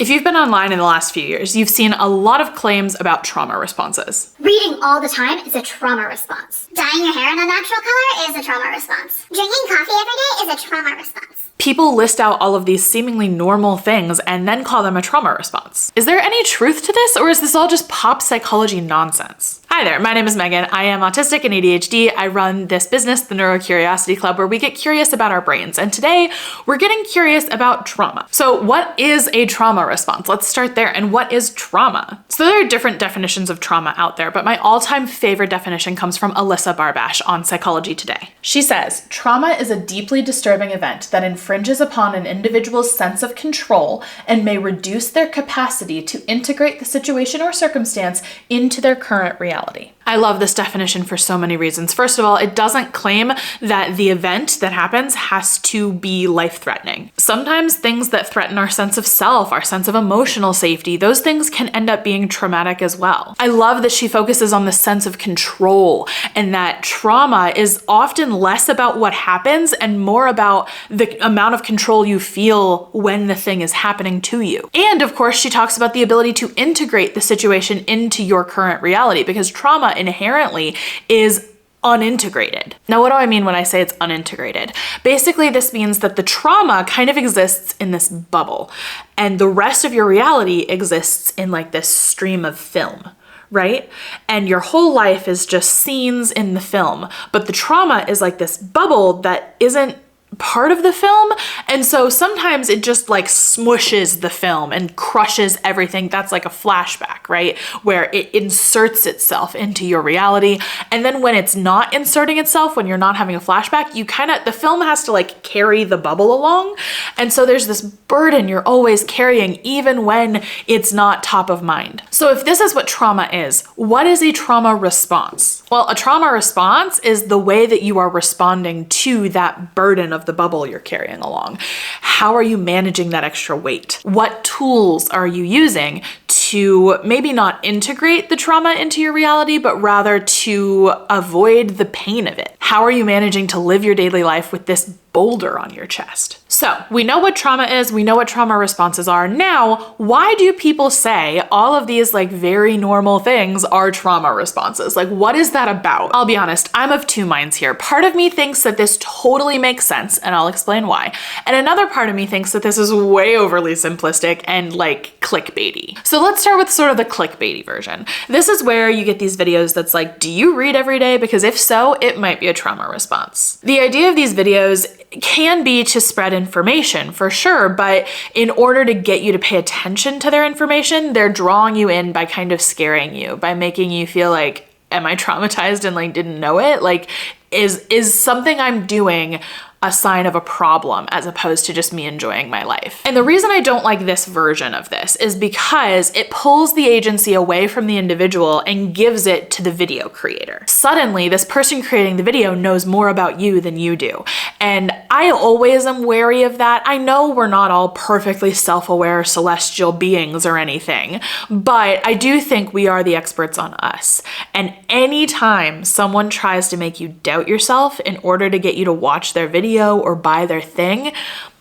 If you've been online in the last few years, you've seen a lot of claims about trauma responses. Reading all the time is a trauma response. Dyeing your hair in a natural color is a trauma response. Drinking coffee every day is a trauma response. People list out all of these seemingly normal things and then call them a trauma response. Is there any truth to this, or is this all just pop psychology nonsense? Hi there, my name is Megan. I am autistic and ADHD. I run this business, the Neurocuriosity Club, where we get curious about our brains. And today we're getting curious about trauma. So what is a trauma response? Let's start there. And what is trauma? So there are different definitions of trauma out there, but my all-time favorite definition comes from Elyssa Barbash on Psychology Today. She says, trauma is a deeply disturbing event that infringes upon an individual's sense of control and may reduce their capacity to integrate the situation or circumstance into their current reality. I love this definition for so many reasons. First of all, it doesn't claim that the event that happens has to be life-threatening. Sometimes things that threaten our sense of self, our sense of emotional safety, those things can end up being traumatic as well. I love that she focuses on the sense of control and that trauma is often less about what happens and more about the amount of control you feel when the thing is happening to you. And of course, she talks about the ability to integrate the situation into your current reality, because trauma inherently is unintegrated. Now, what do I mean when I say it's unintegrated? Basically, this means that the trauma kind of exists in this bubble, and the rest of your reality exists in like this stream of film, right? And your whole life is just scenes in the film, but the trauma is like this bubble that isn't part of the film. And so sometimes it just like smushes the film and crushes everything. That's like a flashback, right? Where it inserts itself into your reality. And then when it's not inserting itself, when you're not having a flashback, the film has to like carry the bubble along. And so there's this burden you're always carrying even when it's not top of mind. So if this is what trauma is, what is a trauma response? Well, a trauma response is the way that you are responding to that burden of the bubble you're carrying along. How are you managing that extra weight? What tools are you using to maybe not integrate the trauma into your reality, but rather to avoid the pain of it? How are you managing to live your daily life with this boulder on your chest? So we know what trauma is, we know what trauma responses are. Now, why do people say all of these like very normal things are trauma responses? Like, what is that about? I'll be honest, I'm of two minds here. Part of me thinks that this totally makes sense, and I'll explain why. And another part of me thinks that this is way overly simplistic and like clickbaity. So let's start with sort of the clickbaity version. This is where you get these videos that's like, do you read every day? Because if so, it might be a trauma response. The idea of these videos can be to spread information for sure, but in order to get you to pay attention to their information, they're drawing you in by kind of scaring you, by making you feel like, am I traumatized and like didn't know it? Like, is something I'm doing a sign of a problem as opposed to just me enjoying my life? And the reason I don't like this version of this is because it pulls the agency away from the individual and gives it to the video creator. Suddenly, this person creating the video knows more about you than you do. And I always am wary of that. I know we're not all perfectly self-aware celestial beings or anything, but I do think we are the experts on us. And anytime someone tries to make you doubt yourself in order to get you to watch their video or buy their thing,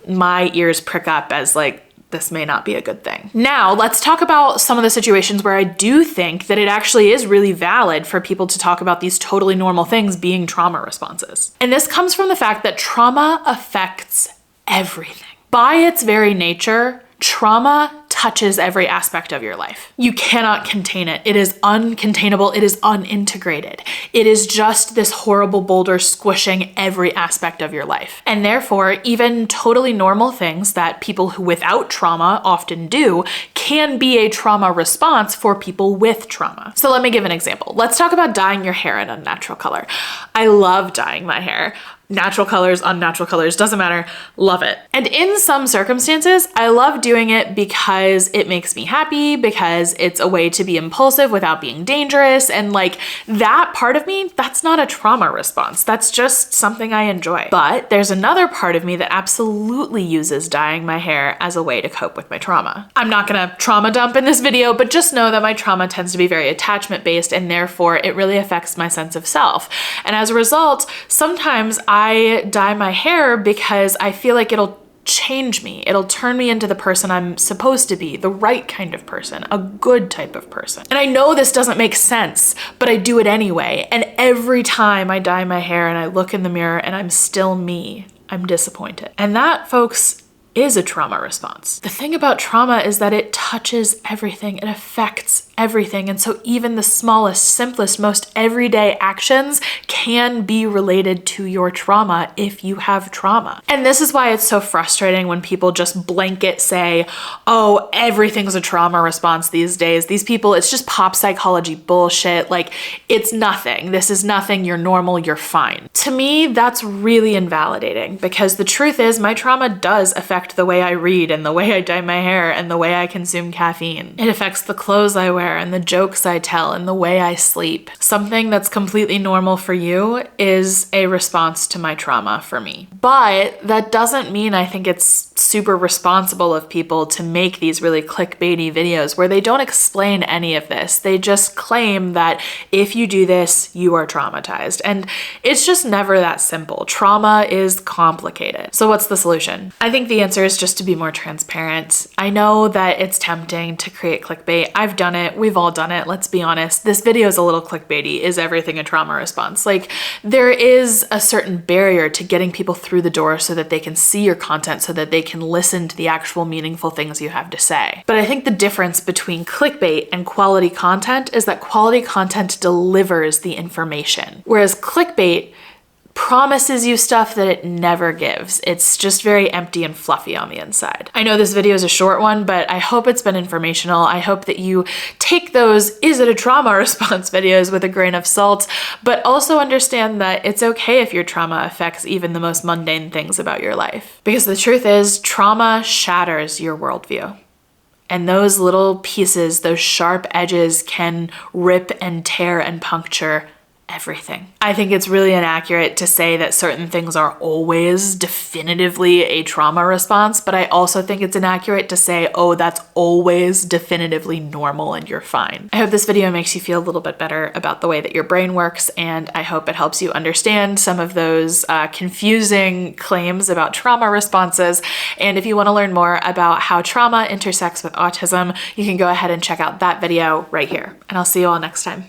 my ears prick up as like, this may not be a good thing. Now, let's talk about some of the situations where I do think that it actually is really valid for people to talk about these totally normal things being trauma responses. And this comes from the fact that trauma affects everything. By its very nature, trauma touches every aspect of your life. You cannot contain it. It is uncontainable. It is unintegrated. It is just this horrible boulder squishing every aspect of your life. And therefore, even totally normal things that people who without trauma often do can be a trauma response for people with trauma. So let me give an example. Let's talk about dyeing your hair in a natural color. I love dyeing my hair. Natural colors, unnatural colors, doesn't matter, love it. And in some circumstances, I love doing it because it makes me happy, because it's a way to be impulsive without being dangerous. And like that part of me, that's not a trauma response. That's just something I enjoy. But there's another part of me that absolutely uses dyeing my hair as a way to cope with my trauma. I'm not gonna trauma dump in this video, but just know that my trauma tends to be very attachment based, and therefore it really affects my sense of self. And as a result, sometimes I dye my hair because I feel like it'll change me. It'll turn me into the person I'm supposed to be, the right kind of person, a good type of person. And I know this doesn't make sense, but I do it anyway. And every time I dye my hair and I look in the mirror and I'm still me, I'm disappointed. And that, folks, is a trauma response. The thing about trauma is that it touches everything. It affects everything. And so even the smallest, simplest, most everyday actions can be related to your trauma if you have trauma. And this is why it's so frustrating when people just blanket say, oh, everything's a trauma response these days. These people, it's just pop psychology bullshit. Like, it's nothing. This is nothing. You're normal. You're fine. To me, that's really invalidating, because the truth is my trauma does affect the way I read and the way I dye my hair and the way I consume caffeine. It affects the clothes I wear and the jokes I tell and the way I sleep. Something that's completely normal for you is a response to my trauma for me. But that doesn't mean I think it's super responsible of people to make these really clickbaity videos where they don't explain any of this. They just claim that if you do this, you are traumatized. And it's just never that simple. Trauma is complicated. So what's the solution? I think the answer is just to be more transparent. I know that it's tempting to create clickbait. I've done it. We've all done it. Let's be honest. This video is a little clickbaity. Is everything a trauma response? Like, there is a certain barrier to getting people through the door so that they can see your content, so that they can listen to the actual meaningful things you have to say. But I think the difference between clickbait and quality content is that quality content delivers the information, whereas clickbait promises you stuff that it never gives. It's just very empty and fluffy on the inside. I know this video is a short one, but I hope it's been informational. I hope that you take those "is it a trauma response" videos with a grain of salt, but also understand that it's okay if your trauma affects even the most mundane things about your life. Because the truth is, trauma shatters your worldview. And those little pieces, those sharp edges, can rip and tear and puncture everything. I think it's really inaccurate to say that certain things are always definitively a trauma response, but I also think it's inaccurate to say, oh, that's always definitively normal and you're fine. I hope this video makes you feel a little bit better about the way that your brain works, and I hope it helps you understand some of those confusing claims about trauma responses. And if you want to learn more about how trauma intersects with autism, you can go ahead and check out that video right here. And I'll see you all next time.